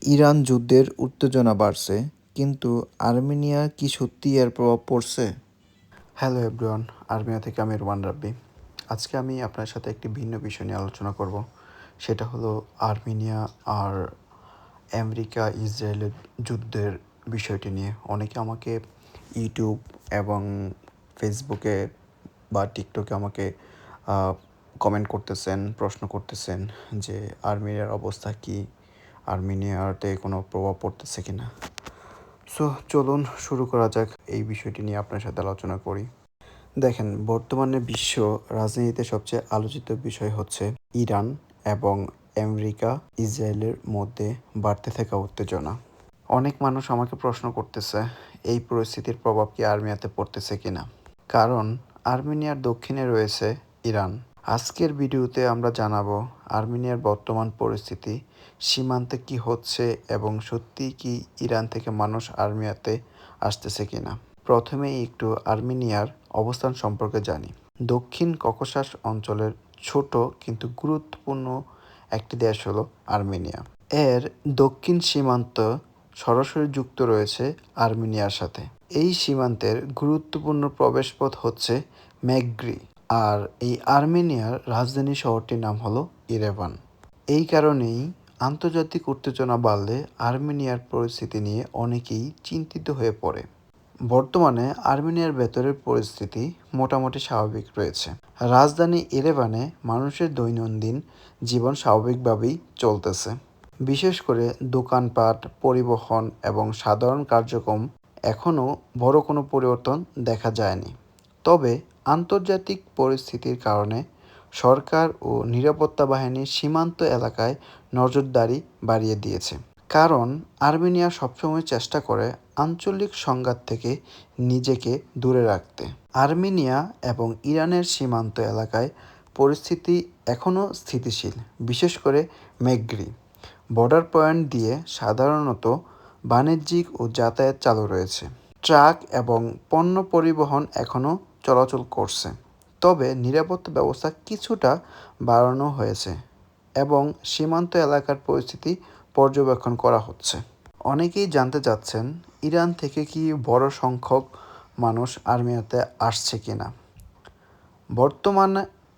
Iran যুদ্ধের উত্তেজনা বাড়ছে, কিন্তু আর্মেনিয়ার কি সত্যিই এর প্রভাব পড়ছে? হ্যালো এভরিওয়ান, আর্মিয়া থেকে আমি রোমান রাব্বি। আজকে আমি আপনার সাথে একটি ভিন্ন বিষয় নিয়ে আলোচনা করব। সেটা হলো আর্মেনিয়া আর আমেরিকা ইসরায়েলের যুদ্ধের বিষয়টি নিয়ে। অনেকে আমাকে ইউটিউব এবং ফেসবুকে বা টিকটকে আমাকে কমেন্ট করতেছেন, প্রশ্ন করতেছেন যে আর্মেনিয়ার অবস্থা কী, আর্মেনিয়াতে কোনো প্রভাব পড়তেছে কি না। সো চলুন শুরু করা যাক, এই বিষয়টি নিয়ে আপনার সাথে আলোচনা করি। দেখেন, বর্তমানে বিশ্ব রাজনীতিতে সবচেয়ে আলোচিত বিষয় হচ্ছে ইরান এবং আমেরিকা ইসরায়েলের মধ্যে বাড়তে থাকা উত্তেজনা। অনেক মানুষ আমাকে প্রশ্ন করতেছে এই পরিস্থিতির প্রভাব কি আর্মেনিয়াতে পড়তেছে কিনা, কারণ আর্মেনিয়ার দক্ষিণে রয়েছে ইরান। আজকের ভিডিওতে আমরা জানাবো আর্মেনিয়ার বর্তমান পরিস্থিতি, সীমান্তে কি হচ্ছে এবং সত্যি কি ইরান থেকে মানুষ আর্মেনিয়াতে আসতেছে কিনা। প্রথমেই একটু আর্মেনিয়ার অবস্থান সম্পর্কে জানি। দক্ষিণ ককেশাস অঞ্চলের ছোট কিন্তু গুরুত্বপূর্ণ একটি দেশ হলো আর্মেনিয়া। এর দক্ষিণ সীমান্ত সরাসরি যুক্ত রয়েছে আর্মেনিয়ার সাথে। এই সীমান্তের গুরুত্বপূর্ণ প্রবেশপথ হচ্ছে ম্যাগ্রি, আর এই আর্মেনিয়ার রাজধানী শহরটির নাম হলো ইরেভান। এই কারণেই আন্তর্জাতিক উত্তেজনা বাড়লে আর্মেনিয়ার পরিস্থিতি নিয়ে অনেকেই চিন্তিত হয়ে পড়ে। বর্তমানে আর্মেনিয়ার ভেতরের পরিস্থিতি মোটামুটি স্বাভাবিক রয়েছে। রাজধানী ইরেভানে মানুষের দৈনন্দিন জীবন স্বাভাবিকভাবেই চলতেছে। বিশেষ করে দোকানপাট, পরিবহন এবং সাধারণ কার্যক্রম এখনও বড় কোনো পরিবর্তন দেখা যায়নি। তবে আন্তর্জাতিক পরিস্থিতির কারণে সরকার ও নিরাপত্তা বাহিনী সীমান্ত এলাকায় নজরদারি বাড়িয়ে দিয়েছে। কারণ আর্মেনিয়া সবসময় চেষ্টা করে আঞ্চলিক সংঘাত থেকে নিজেকে দূরে রাখতে। আর্মেনিয়া এবং ইরানের সীমান্ত এলাকায় পরিস্থিতি এখনও স্থিতিশীল, বিশেষ করে ম্যাগ্রি বর্ডার পয়েন্ট দিয়ে সাধারণত বাণিজ্যিক ও যাতায়াত চালু রয়েছে। ট্রাক এবং পণ্য পরিবহন এখনও চলাচল করছে, তবে নিরাপত্তা ব্যবস্থা কিছুটা বাড়ানো হয়েছে এবং সীমান্ত এলাকার পরিস্থিতি পর্যবেক্ষণ করা হচ্ছে। অনেকেই জানতে চাচ্ছেন ইরান থেকে কি বড় সংখ্যক মানুষ আর্মেনিয়াতে আসছে কিনা। বর্তমান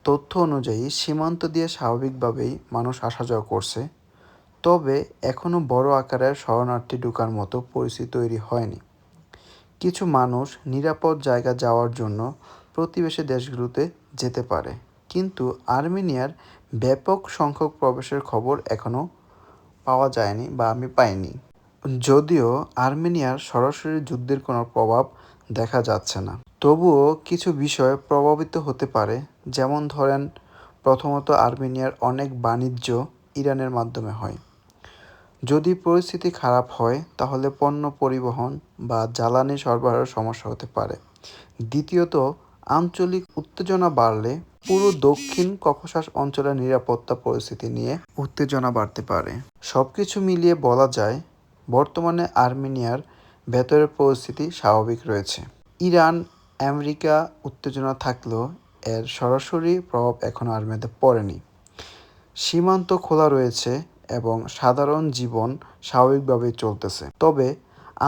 তথ্য অনুযায়ী সীমান্ত দিয়ে স্বাভাবিকভাবেই মানুষ আসা যাওয়া করছে, তবে এখনও বড় আকারের শরণার্থী ঢোকার মতো পরিস্থিতি তৈরি হয়নি। কিছু মানুষ নিরাপদ জায়গা যাওয়ার জন্য প্রতিবেশী দেশগুলোতে যেতে পারে, কিন্তু আর্মেনিয়ার ব্যাপক সংখ্যক প্রবেশের খবর এখনও পাওয়া যায়নি বা আমি পাইনি। যদিও আর্মেনিয়ার সরাসরি যুদ্ধের কোনো প্রভাব দেখা যাচ্ছে না, তবুও কিছু বিষয় প্রভাবিত হতে পারে। যেমন ধরেন, প্রথমত আর্মেনিয়ার অনেক বাণিজ্য ইরানের মাধ্যমে হয়। যদি পরিস্থিতি খারাপ হয় তাহলে পণ্য পরিবহন বা জ্বালানি সরবরাহের সমস্যা হতে পারে। দ্বিতীয়ত, আঞ্চলিক উত্তেজনা বাড়লে পুরো দক্ষিণ ককেশাস অঞ্চলের নিরাপত্তা পরিস্থিতি নিয়ে উত্তেজনা বাড়তে পারে। সব কিছু মিলিয়ে বলা যায় বর্তমানে আর্মেনিয়ার ভেতরের পরিস্থিতি স্বাভাবিক রয়েছে। ইরান আমেরিকা উত্তেজনা থাকলেও এর সরাসরি প্রভাব এখনও আর্মেনিয়াতে পড়েনি। সীমান্ত খোলা রয়েছে এবং সাধারণ জীবন স্বাভাবিকভাবেই চলতেছে। তবে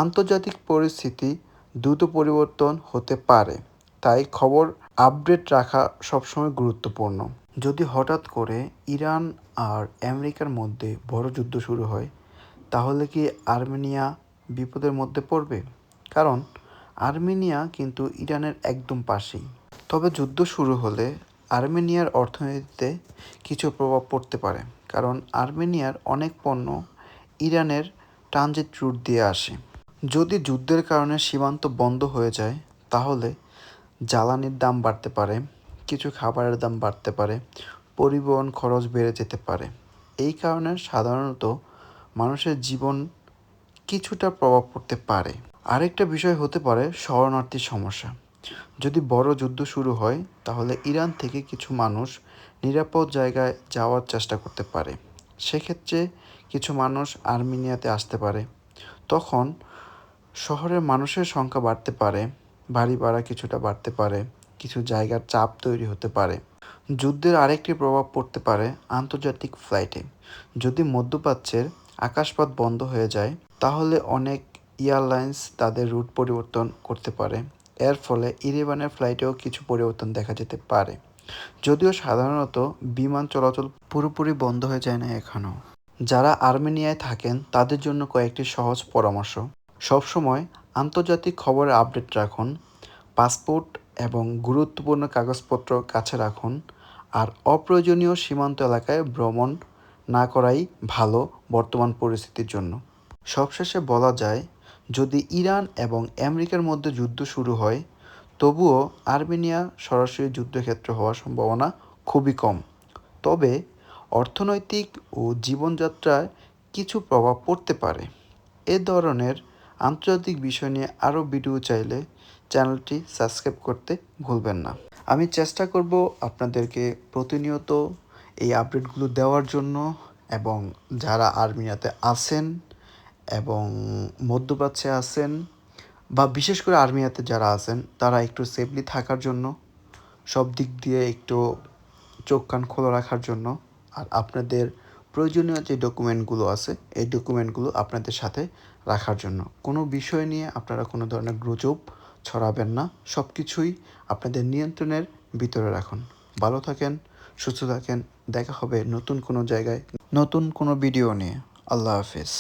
আন্তর্জাতিক পরিস্থিতি দ্রুত পরিবর্তন হতে পারে, তাই খবর আপডেট রাখা সবসময় গুরুত্বপূর্ণ। যদি হঠাৎ করে ইরান আর আমেরিকার মধ্যে বড় যুদ্ধ শুরু হয়, তাহলে কি আর্মেনিয়া বিপদের মধ্যে পড়বে? কারণ আর্মেনিয়া কিন্তু ইরানের একদম পাশেই। তবে যুদ্ধ শুরু হলে আর্মেনিয়ার অর্থনীতিতে কিছু প্রভাব পড়তে পারে, কারণ আর্মেনিয়ার অনেক পণ্য ইরানের ট্রানজিট রুট দিয়ে আসে। যদি যুদ্ধের কারণে সীমান্ত বন্ধ হয়ে যায়, তাহলে জ্বালানির দাম বাড়তে পারে, কিছু খাবারের দাম বাড়তে পারে, পরিবহন খরচ বেড়ে যেতে পারে। এই কারণে সাধারণত মানুষের জীবন কিছুটা প্রভাব পড়তে পারে। আরেকটা বিষয় হতে পারে শরণার্থীর সমস্যা। যদি বড় যুদ্ধ শুরু হয়, তাহলে ইরান থেকে কিছু মানুষ নিরাপদ জায়গায় যাওয়ার চেষ্টা করতে পারে। সেক্ষেত্রে কিছু মানুষ আর্মেনিয়াতে আসতে পারে। তখন শহরের মানুষের সংখ্যা বাড়তে পারে, বাড়ি ভাড়া কিছুটা বাড়তে পারে, কিছু জায়গার চাপ তৈরি হতে পারে। যুদ্ধের আরেকটি প্রভাব পড়তে পারে আন্তর্জাতিক ফ্লাইটে। যদি মধ্যপ্রাচ্যের আকাশপথ বন্ধ হয়ে যায়, তাহলে অনেক এয়ারলাইন্স তাদের রুট পরিবর্তন করতে পারে। এর ফলে ইরানের ফ্লাইটেও কিছু পরিবর্তন দেখা যেতে পারে, যদিও সাধারণত বিমান চলাচল পুরোপুরি বন্ধ হয়ে যায় না এখনও। যারা আর্মেনিয়ায় থাকেন তাদের জন্য কয়েকটি সহজ পরামর্শ: সবসময় আন্তর্জাতিক খবরের আপডেট রাখুন, পাসপোর্ট এবং গুরুত্বপূর্ণ কাগজপত্র কাছে রাখুন, আর অপ্রয়োজনীয় সীমান্ত এলাকায় ভ্রমণ না করাই ভালো বর্তমান পরিস্থিতির জন্য। সবশেষে বলা যায়, যদি ইরান এবং আমেরিকার মধ্যে যুদ্ধ শুরু হয়, তবুও আর্মেনিয়া সরাসরি যুদ্ধক্ষেত্র হওয়ার সম্ভাবনা খুবই কম। তবে অর্থনৈতিক ও জীবনযাত্রায় কিছু প্রভাব পড়তে পারে। এ ধরনের আন্তর্জাতিক বিষয় নিয়ে আরও ভিডিও চাইলে চ্যানেলটি সাবস্ক্রাইব করতে ভুলবেন না। আমি চেষ্টা করব আপনাদেরকে প্রতিনিয়ত এই আপডেটগুলো দেওয়ার জন্য, এবং যারা আর্মেনিয়াতে আছেন এবং মধ্যপ্রাচ্যে আছেন বা বিশেষ করে আর্মেনিয়াতে যারা আছেন তারা একটু সেফলি থাকার জন্য, সব দিক দিয়ে একটু চোখ কান খোলা রাখার জন্য, আর আপনাদের প্রয়োজনীয় যে ডকুমেন্টগুলো আছে এই ডকুমেন্টগুলো আপনাদের সাথে রাখার জন্য। কোনো বিষয় নিয়ে আপনারা কোনো ধরনের গুজব ছড়াবেন না, সব কিছুই আপনাদের নিয়ন্ত্রণের ভিতরে রাখুন। ভালো থাকেন, সুস্থ থাকেন, দেখা হবে নতুন কোনো জায়গায় নতুন কোনো ভিডিও নিয়ে। আল্লাহ হাফেজ।